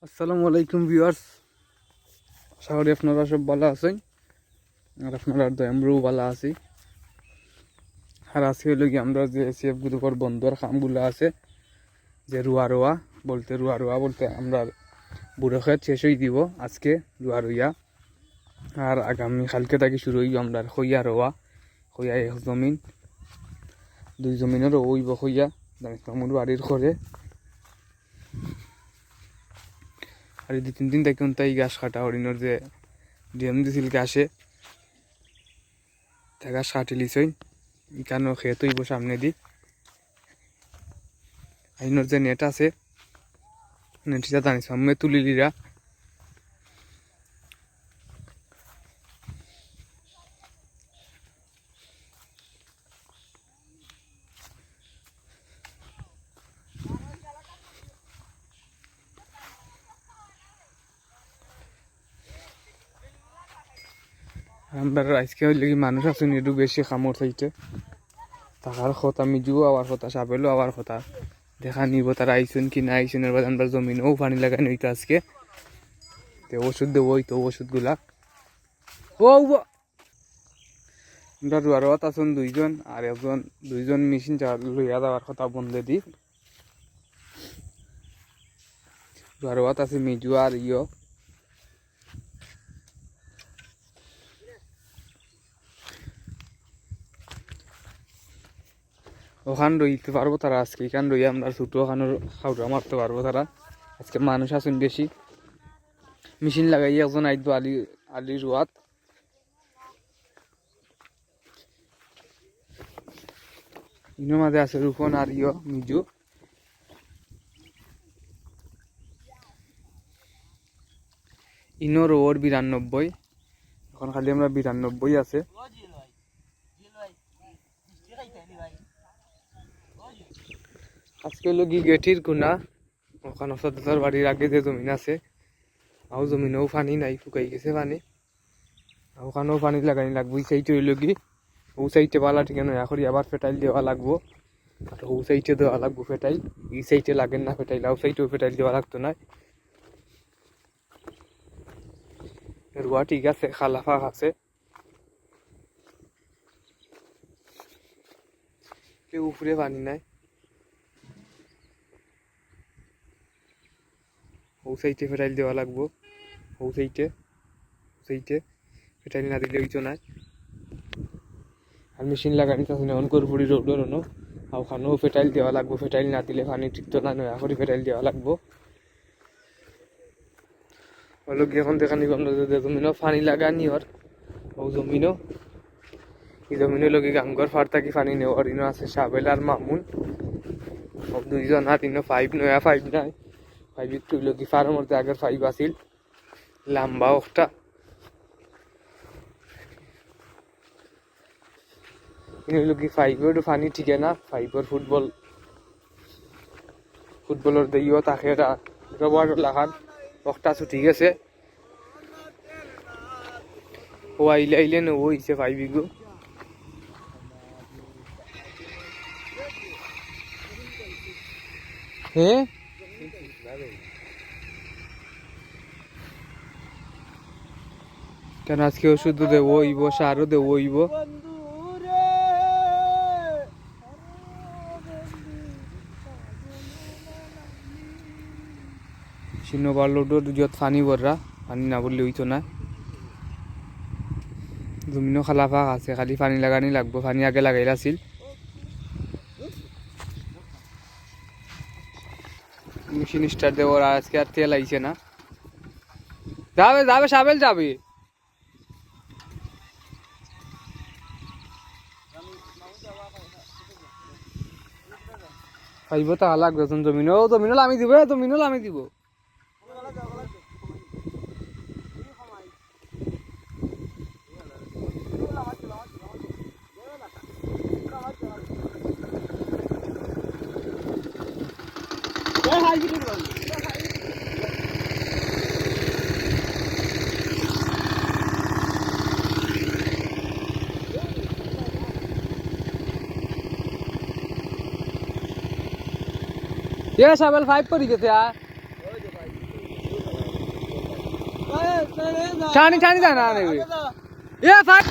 আসসালামু আলাইকুম ভিউয়ার্স, আশা করি আপনারা সব ভালো আছেন আর আপনারা তো আমরাও ভালো আছি। আর আজকে হলো কি আমরা যে এসিএফ গ্রুপের বন্ধুর কামগুলো আছে যে রুয়া রুয়া বলতে আমরা বুড়ো খেত শেষ হয়ে দিব আজকে রুয়া রুইয়া। আর আগামী কালকে থেকে শুরু হইব আমরা খইয়া রোয়া। খইয়া এক জমিন দুই জমিনেরও ওইব খইয়া দানিশ মামুর বাড়ির করে। আর এই 2-3 দিন থেকে তাই গাছ কাটা হরিণর যে ডিএম দিছিল গাছে তা গাছ কাটি লিছই ইকানো খেত হইব সামনে দি। আইনর যে নেট আছে নেটটা দানিশ মামে তুলিলিরা। আমরা আজকে হইলে কি মানুষ আছেন একটু বেশি খামর চাইতে টাকার কথা মিজুও আবার কথা সাবেলও আবার কথা দেখা নিব তারা আইসুন কি না আইসুন। এর বাদ আমরা জমিনেও পানি লাগাই নইতো আজকে তো ওষুধ দেবো ওই তো ওষুধগুলা ও আমরা রুয়ারোয়াত আছেন দুইজন আর দুইজন মেশিন লইয়া দেওয়ার কথা বন্ধে দি। রুয়ারোয়াত আছে মিজু আর ওখান রইতে পারবো তারা আজকে এখান রইয়া আমরা ছোটো ওখানের খাওয়া মারতে পারবো তারা। আজকে মানুষ আছেন বেশি মেশিন লাগাই একজন আইতো আলি রুয়াত। ইনোর মাঝে আছে রুফন আর মিজু। ইনোর ওর 92 এখন খালি আমরা 92 আছে। আজকে হলো কি গেঠির গুণা ওখানে সদার বাড়ির আগে যে জমিন আছে আও জমিনেও পানি নাই শুকাই গেছে পানি ওখানেও পানি লাগানি লাগবো। এই সাইডে হইল কি ও সাইডে পালা ঠিক নয় আবার ফেটাইল দেওয়া লাগবো আর ও সাইডে দেওয়া লাগবো ফেটাইল। এই সাইডে লাগেন না ফেটাইল ও সাইডেও ফেটাইল দেওয়া লাগতো না। রুয়া ঠিক আছে খালাফা আছে কেউ উপরে পানি নাই। ও সাইডে ফেটাইল দেওয়া লাগবো ও সাইডে ফেটাইল না দিলে হইতো না। আর মেশিন লাগানি তখন অন করে পড়ি রোডের আর ওখানেও ফেটাইল দেওয়া লাগবো ফেটাইল না দিলে পানি ঠিকতো না নয়া করে ফেটাইল দেওয়া লাগবো। হলো কি এখন দেখা নিব আমরা যে জমিনও পানি লাগানি ওর ও জমিনও এই জমিনে লোক গাঙ্গর ফার থাকি পানি নেওয়ার ইনো আছে সাবেল আর মামুন সব দুইজন। আর ইনো 5 নয়া 5 নাই 5 একটু লোক ফারের মধ্যে আগের 5 আছিল লম্বা একটা লোক 5 পানি ঠিক না 5 ফুটবলের দিয়েও তাকে রবার লাগান একটা ঠিক আছে ও আইলে নেবো হইছে 5 বিঘু। হ্যাঁ কেন আজকে ওষুধ দেবো হইব সারও দেবো হইব। শূন্য বারলোডোর যত পানি বররা পানি না বললে হইতো না। জমিনও খালাফা আছে খালি পানি লাগানি লাগবো পানি আগে লাগাইল আছিল। মেশিন স্টার্ট দেবো আর আজকে আর তেল আইছে না। যাবে যাবে সাবেল যাবে খাইব টাকা লাগবে জমিনও লামি দিব ये साबल 5 पड़ी गए थे यार টানি টানি যায় না এ ভাই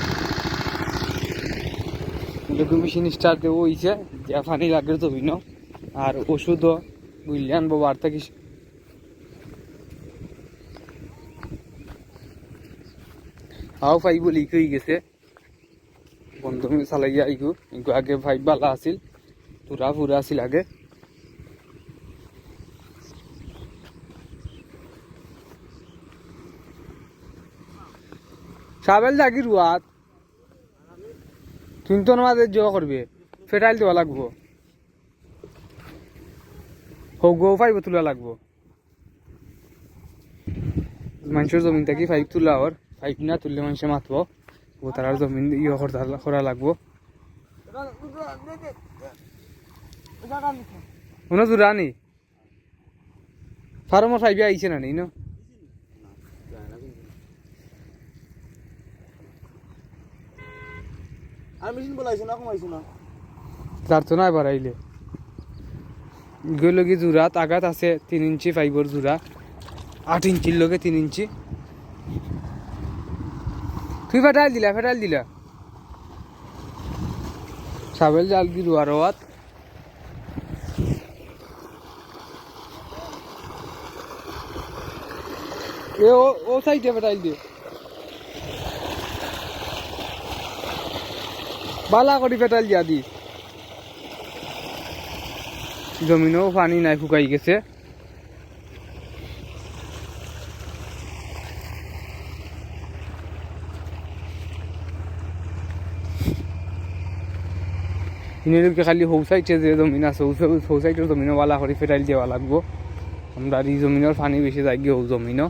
দেখুন মেশিন স্টার্ট দেবো হইছে যা পানি লাগে তো হইন আর ওষুধও বুঝলে আনবো বার্তা কি হাও ফাইব লিক হয়ে গেছে বন্ধ চালাই আইগু কিন্তু আগে ভাই বালা আছিল পুরা পুরা আছিল আগে সাবেল জাগি রুয়াত কিন্তু আমাদের জোয়া করবে ফেটাইল দেওয়া লাগবো হোক গো ফাইব তোলা লাগবো মানুষের জমিন থেকে ফাইভ তোলা ওর ফাইভ না তুললে মানুষে মাতবো ও তার জমিন ইয়ে করা লাগবো কোনো দূরা নি ফার্মর ফাইভে আইছে না নেই না আর মেশিন বলাইছো না কমাইছো না তার তো না এবার আইলে গেল কি জোড়া তাগাত আছে 3 ইঞ্চি ফাইবর জোড়া 8 ইঞ্চির লগে 3 ইঞ্চি তুই ফেটাইল দিলা সাবেল জাল দি রুয়ারওয়াত এ ও সাইডে ফেটাইল দি বালা করি ফেটাইল দিয়া দি জমিনও পানি নাই শুকাই গেছে ইনেরকে খালি হৌসাইটে যে জমিন আছে হৌসাইটের জমিনও বালা করে ফেটাইল দেওয়া লাগবো আমরা এই জমিনের পানি বেশি যাই গিয়ে জমিনও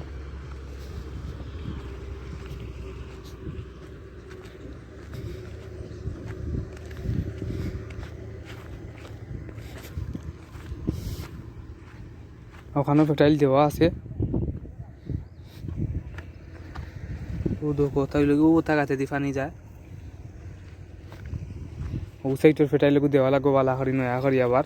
ওখানেও ফেটাইল দেওয়া আছে ও দেখো তাই লোক ও তাকাতে দি পানি যায় ও সাইডের ফেটাইলকে দেওয়া লাগবো বালা করি নয়া করি আবার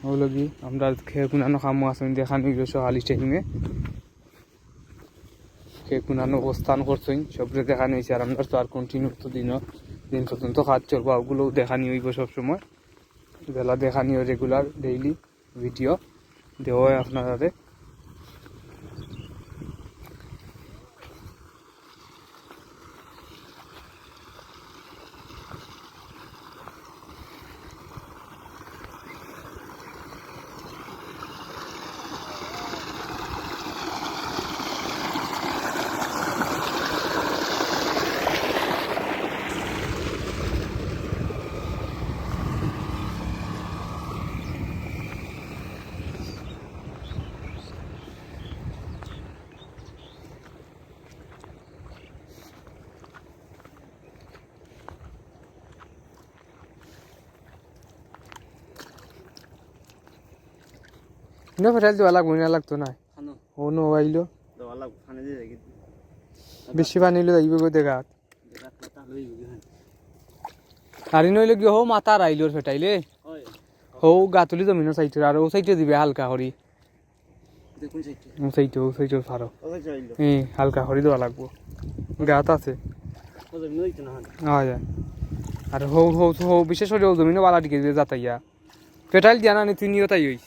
ওগুলো কি আমরা খেয়ে কুনানো খামো আসেন দেখানো গেল সকালি টাইমে খেয়ে কুনানো অবস্থান করছেন সবরে দেখানো হয়েছে আর আমরা তো আর কন্টিনিউ তো দিন পর্যন্ত কাজ চলবো ওগুলো দেখানি হইব সবসময় বেলা দেখানিও রেগুলার ডেইলি ভিডিও দেওয়া হয় আপনারা না ফেটাইল দেওয়া লাগবো না লাগতো না ও নো আইলো বেশি পানি হলে যাইব গো দেখাত আর নইলে কি হো মাথার আইলো ফেটাইলে হো গাতুলি জমিনের সাইডে আর ও সাইডে দিবে হালকা করি ও সাইডে ফারো হালকা করি দেওয়া লাগবো গাত আছে আর হো হো হো বিশেষ করে ও জমিনে বালা দিকে যাতাইয়া ফেটাইল দিয়া না তুই নিও তাই হইস